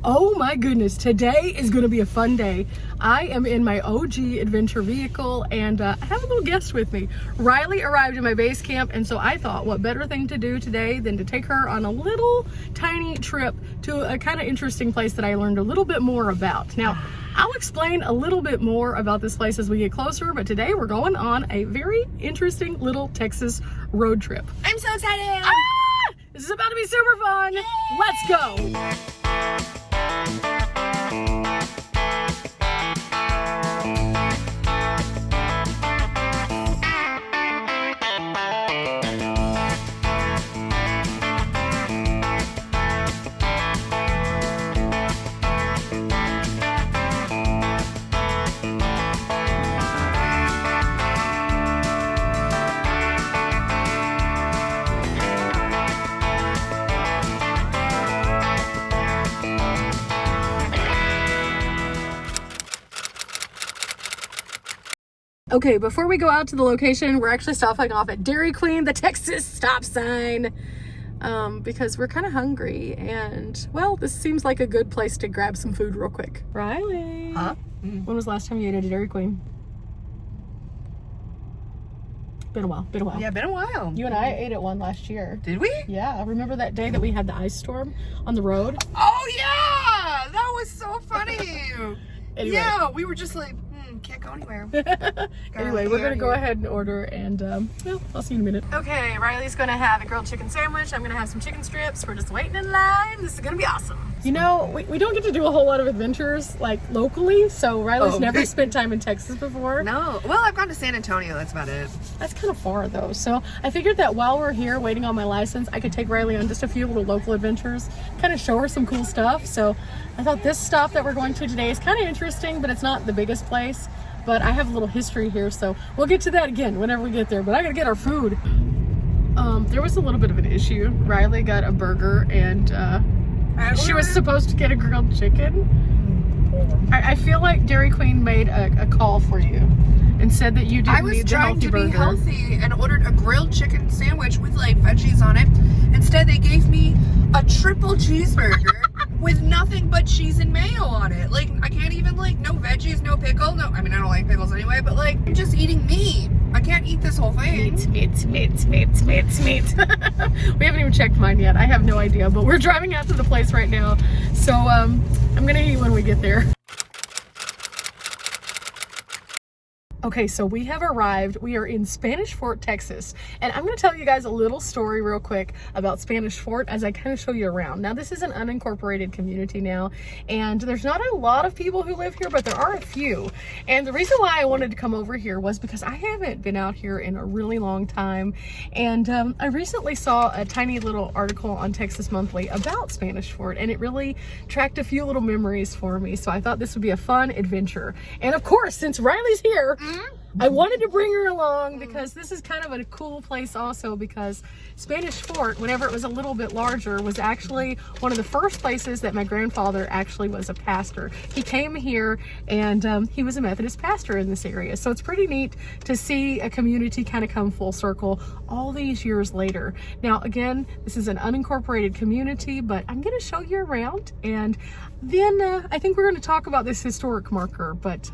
Oh my goodness, today is going to be a fun day. I am in my OG adventure vehicle and I have a little guest with me. Riley arrived in my base camp, and so I thought what better thing to do today than to take her on a little tiny trip to a kind of interesting place that I learned a little bit more about. Now, I'll explain a little bit more about this place as we get closer, but today we're going on a very interesting little Texas road trip. I'm so excited! Ah! This is about to be super fun. Yay! Let's go! Okay, before we go out to the location, we're actually stopping off at Dairy Queen, the Texas stop sign, because we're kind of hungry and, well, this seems like a good place to grab some food real quick. Riley. Huh? When was the last time you ate at a Dairy Queen? Been a while. Yeah, been a while. You and I ate at one last year. Did we? Yeah, remember that day that we had the ice storm on the road? Oh yeah! That was so funny! Anyway. Yeah, we were just like, can't go anywhere. Anyway, we're gonna go ahead and order and, well, I'll see you in a minute. Okay, Riley's gonna have a grilled chicken sandwich. I'm gonna have some chicken strips. We're just waiting in line. This is gonna be awesome. You know, we don't get to do a whole lot of adventures, like, locally, so Riley's never spent time in Texas before. No. Well, I've gone to San Antonio. That's about it. That's kind of far, though. So I figured that while we're here waiting on my license, I could take Riley on just a few little local adventures, kind of show her some cool stuff. So I thought this stop that we're going to today is kind of interesting, but it's not the biggest place. But I have a little history here, so we'll get to that again whenever we get there. But I gotta get our food. There was a little bit of an issue. Riley got a burger and she was supposed to get a grilled chicken. I feel like Dairy Queen made a call for you and said that you didn't need the healthy burger. I was trying to be healthy and ordered a grilled chicken sandwich with like veggies on it. Instead, they gave me a triple cheeseburger with nothing but cheese and mayo on it. Like, I can't even, like, no veggies, no pickle. No, I mean, I don't like pickles anyway, but like, I'm just eating meat. I can't eat this whole thing. Meat. We haven't even checked mine yet. I have no idea, but we're driving out to the place right now. So, I'm gonna eat when we get there. Okay, so we have arrived. We are in Spanish Fort, Texas. And I'm going to tell you guys a little story real quick about Spanish Fort as I kind of show you around. Now, this is an unincorporated community now, and there's not a lot of people who live here, but there are a few. And the reason why I wanted to come over here was because I haven't been out here in a really long time. And I recently saw a tiny little article on Texas Monthly about Spanish Fort, and it really tracked a few little memories for me. So I thought this would be a fun adventure. And of course, since Riley's here, I wanted to bring her along because this is kind of a cool place also, because Spanish Fort, whenever it was a little bit larger, was actually one of the first places that my grandfather actually was a pastor. He came here and he was a Methodist pastor in this area. So it's pretty neat to see a community kind of come full circle all these years later. Now, again, this is an unincorporated community, but I'm going to show you around, and then I think we're going to talk about this historic marker, but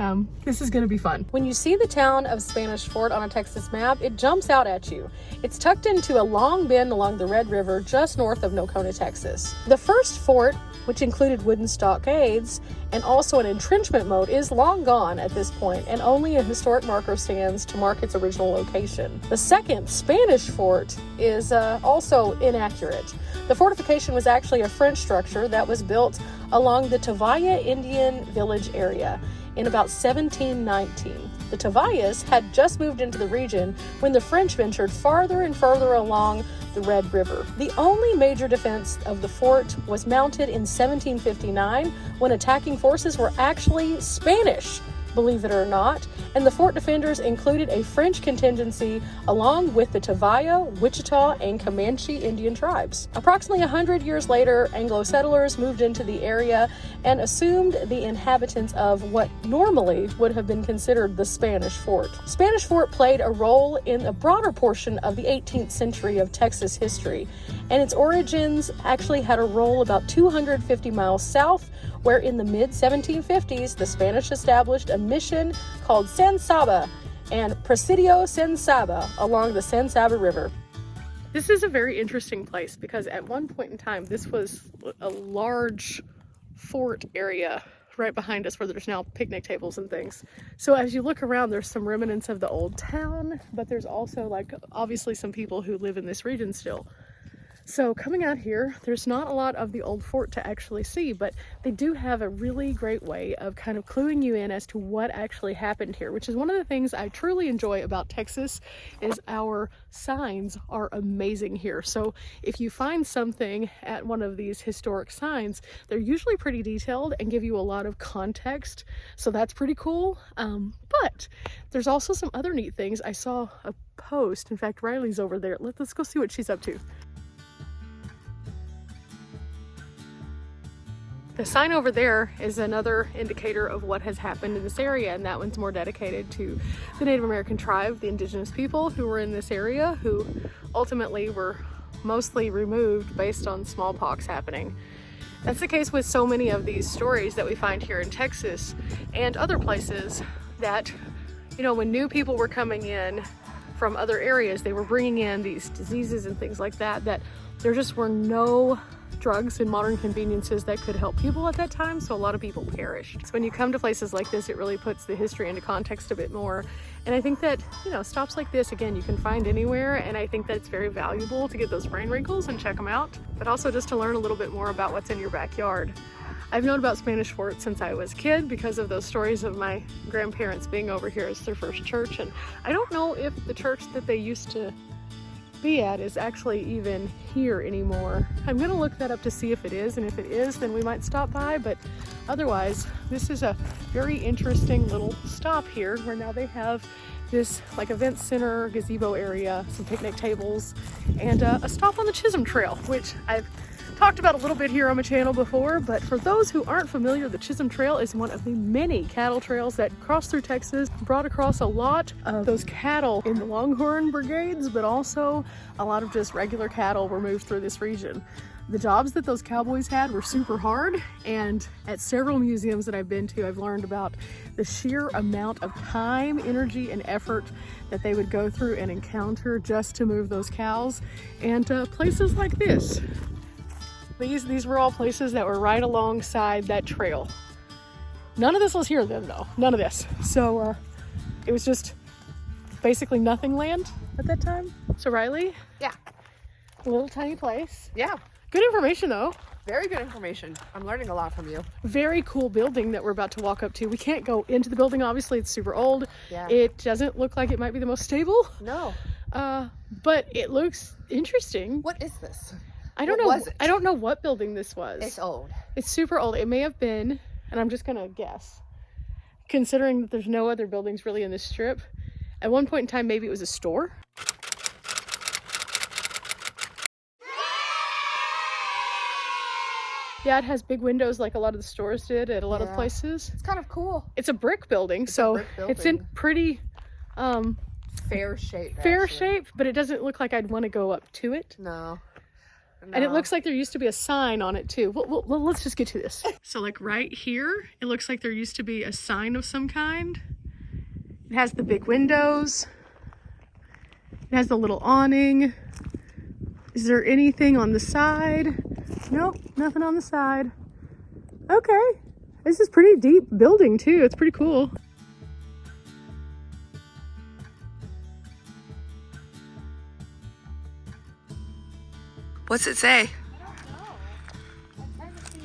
this is going to be fun. When you see the town of Spanish Fort on a Texas map, it jumps out at you. It's tucked into a long bend along the Red River just north of Nocona, Texas. The first fort, which included wooden stockades and also an entrenchment moat, is long gone at this point, and only a historic marker stands to mark its original location. The second, Spanish Fort, is also inaccurate. The fortification was actually a French structure that was built along the Tavaya Indian village area in about 1719. The Tavayas had just moved into the region when the French ventured farther and further along the Red River. The only major defense of the fort was mounted in 1759 when attacking forces were actually Spanish, believe it or not, and the fort defenders included a French contingency along with the Tavaya, Wichita, and Comanche Indian tribes. Approximately 100 years later, Anglo settlers moved into the area and assumed the inhabitants of what normally would have been considered the Spanish Fort. Spanish Fort played a role in a broader portion of the 18th century of Texas history, and its origins actually had a roll about 250 miles south, where in the mid-1750s, the Spanish established a mission called San Saba and Presidio San Saba along the San Saba River. This is a very interesting place because at one point in time, this was a large fort area right behind us where there's now picnic tables and things. So as you look around, there's some remnants of the old town, but there's also like obviously some people who live in this region still. So coming out here, there's not a lot of the old fort to actually see, but they do have a really great way of kind of cluing you in as to what actually happened here, which is one of the things I truly enjoy about Texas is our signs are amazing here. So if you find something at one of these historic signs, they're usually pretty detailed and give you a lot of context. So that's pretty cool. But there's also some other neat things. I saw a post. In fact, Riley's over there. Let's go see what she's up to. The sign over there is another indicator of what has happened in this area, and that one's more dedicated to the Native American tribe, the indigenous people who were in this area, who ultimately were mostly removed based on smallpox happening. That's the case with so many of these stories that we find here in Texas and other places that, you know, when new people were coming in from other areas, they were bringing in these diseases and things like that, that there just were no drugs and modern conveniences that could help people at that time, so a lot of people perished. So when you come to places like this, it really puts the history into context a bit more. And I think that, you know, stops like this, again, you can find anywhere, and I think that it's very valuable to get those brain wrinkles and check them out, but also just to learn a little bit more about what's in your backyard. I've known about Spanish Fort since I was a kid because of those stories of my grandparents being over here as their first church, and I don't know if the church that they used to be at is actually even here anymore. I'm gonna look that up to see if it is, and if it is, then we might stop by, but otherwise, this is a very interesting little stop here where now they have this like event center, gazebo area, some picnic tables, and a stop on the Chisholm Trail, which I've talked about a little bit here on my channel before, but for those who aren't familiar, the Chisholm Trail is one of the many cattle trails that cross through Texas, brought across a lot of those cattle in the Longhorn brigades, but also a lot of just regular cattle were moved through this region. The jobs that those cowboys had were super hard, and at several museums that I've been to, I've learned about the sheer amount of time, energy, and effort that they would go through and encounter just to move those cows. And places like this. These were all places that were right alongside that trail. None of this was here then, though. None of this. So it was just basically nothing land at that time. So Riley? Yeah. A little tiny place. Yeah. Good information, though. Very good information. I'm learning a lot from you. Very cool building that we're about to walk up to. We can't go into the building, obviously. It's super old. Yeah. It doesn't look like it might be the most stable. No. But it looks interesting. What is this? I don't know. What was it? I don't know what building this was. It's old. It's super old. It may have been, and I'm just gonna guess, considering that there's no other buildings really in this strip. At one point in time, maybe it was a store. Yeah, it has big windows like a lot of the stores did at a lot of places. It's kind of cool. It's a brick building, it's in pretty fair shape. Fair shape, but it doesn't look like I'd want to go up to it. No. And it looks like there used to be a sign on it too. Well, let's just get to this. So like right here, it looks like there used to be a sign of some kind. It has the big windows. It has the little awning. Is there anything on the side? Nope, nothing on the side. Okay, this is pretty deep building too. It's pretty cool. What's it say? I don't know. I'm trying to see.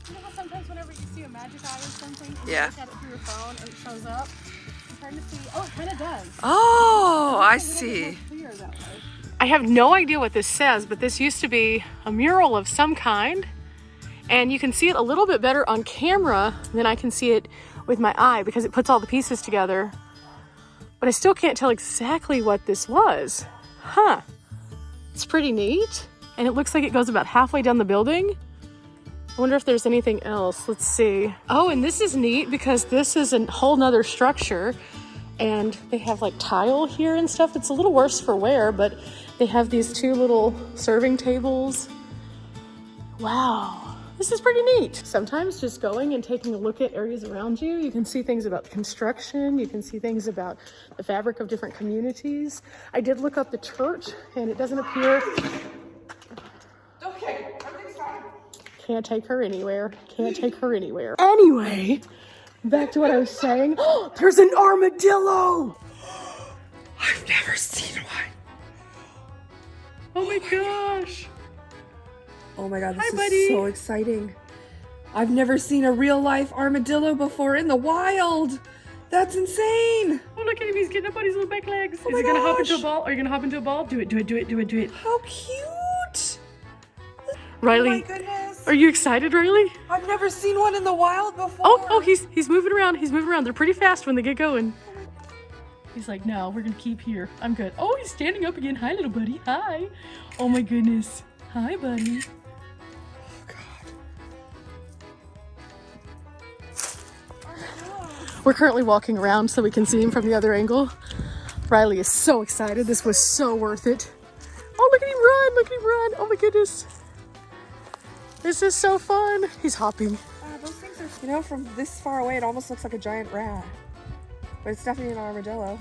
You know how sometimes whenever you see a magic eye or something, and you look at it through your phone and it shows up? I'm trying to see. Oh, it kind of does. Oh, I see. Clear that way. I have no idea what this says, but this used to be a mural of some kind. And you can see it a little bit better on camera than I can see it with my eye because it puts all the pieces together. But I still can't tell exactly what this was. Huh. It's pretty neat. And it looks like it goes about halfway down the building. I wonder if there's anything else. Let's see. Oh, and this is neat because this is a whole nother structure. And they have like tile here and stuff. It's a little worse for wear, but They have these 2 little serving tables. Wow, this is pretty neat. Sometimes just going and taking a look at areas around you, you can see things about construction, you can see things about the fabric of different communities. I did look up the church and it doesn't appear. Okay, everything's fine. Can't take her anywhere, can't take her anywhere. Anyway, back to what I was saying. Oh, there's an armadillo! I've never seen one. Oh my gosh. Oh my god, this Hi, is buddy. so exciting. I've never seen a real life armadillo before in the wild. That's insane. Oh, look at him, he's getting up on his little back legs. Oh Is my he gonna hop gosh. into a ball? Are you gonna hop into a ball? Do it, do it, do it, do it, do it. How cute. Riley, Oh my goodness. are you excited, Riley? I've never seen one in the wild before. Oh, he's moving around. He's moving around. They're pretty fast when they get going. He's like, no, we're gonna keep here. I'm good. Oh, he's standing up again. Hi, little buddy. Hi. Oh my goodness. Hi, buddy. We're currently walking around so we can see him from the other angle. Riley is so excited. This was so worth it. Oh, look at him run. Look at him run. Oh my goodness. This is so fun. He's hopping. Those things are, you know, from this far away, it almost looks like a giant rat. But it's definitely an armadillo.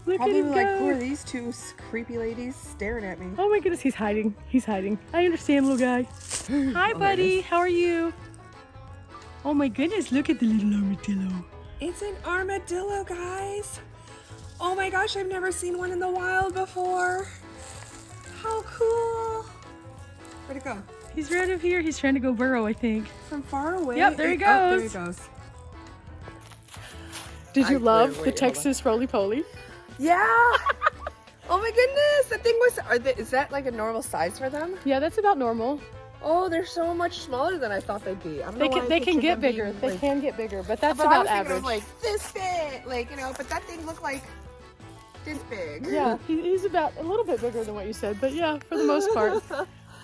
Look Probably at him like, go. who are these 2 creepy ladies staring at me? Oh my goodness, he's hiding. He's hiding. I understand, little guy. Hi, buddy. How are you? Oh my goodness, look at the little armadillo. It's an armadillo, guys. Oh my gosh, I've never seen one in the wild before. How cool. Where'd it go? He's right up here. He's trying to go burrow, I think. From far away? Yep, there he Oh, there he goes. goes. Did you Wait, love wait, the hold Texas roly-poly? Yeah. Oh my goodness, that thing was, is that like a normal size for them? Yeah, that's about normal. Oh, they're so much smaller than I thought they'd be. I don't know why I They can pictured get them bigger. being, They like- can get bigger, but that's But I about was thinking average. of like this big, like, you know, but that thing looked like this big. Yeah, he's about a little bit bigger than what you said, but yeah, for the most part.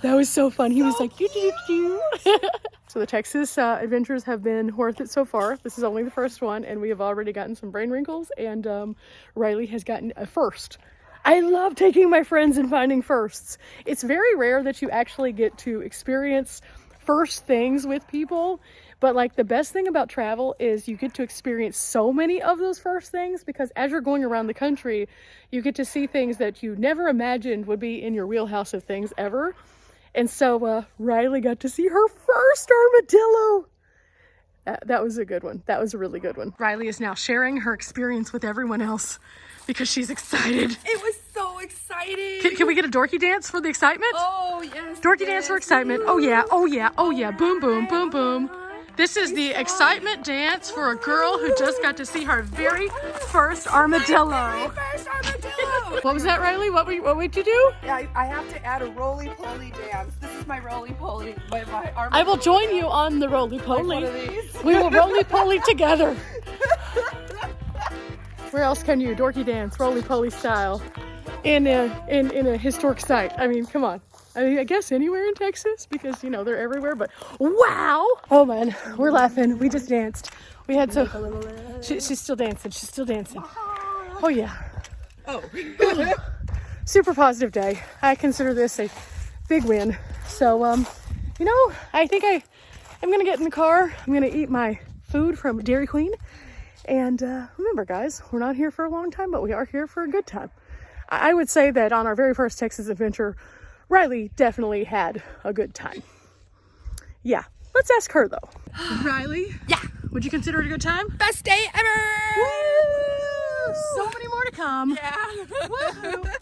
That was so fun. He was like, doo doo doo doo. So the Texas adventures have been worth it so far. This is only the first one, and we have already gotten some brain wrinkles, and Riley has gotten a first. I love taking my friends and finding firsts. It's very rare that you actually get to experience first things with people, but like the best thing about travel is you get to experience so many of those first things, because as you're going around the country, you get to see things that you never imagined would be in your wheelhouse of things ever. And so Riley got to see her first armadillo. That was a good one. That was a really good one. Riley is now sharing her experience with everyone else because she's excited. It was so exciting. Can we get a dorky dance for the excitement? Oh, yes. Dorky dance for excitement. Oh yeah, oh yeah, oh yeah. Boom, boom, boom, boom. This is the excitement dance for a girl who just got to see her very first armadillo. First armadillo. What was that, Riley? What would you do? Yeah, I have to add a roly-poly dance. This is my roly-poly. My armadillo. I will join you on the One roly-poly. of these. We will roly-poly together. Where else can you dorky dance roly-poly style in a historic site? I mean, come on. I mean, I guess anywhere in Texas, because you know they're everywhere. But wow! Oh man, we're laughing. We just danced. We had so. She's still dancing. She's still dancing. Oh yeah. Oh. Super positive day. I consider this a big win. So you know, I think I'm gonna get in the car. I'm gonna eat my food from Dairy Queen. And remember, guys, we're not here for a long time, but we are here for a good time. I would say that on our very first Texas adventure, Riley definitely had a good time. Yeah, let's ask her though. Riley? Yeah. Would you consider it a good time? Best day ever. Woo! So many more to come. Yeah. Woohoo!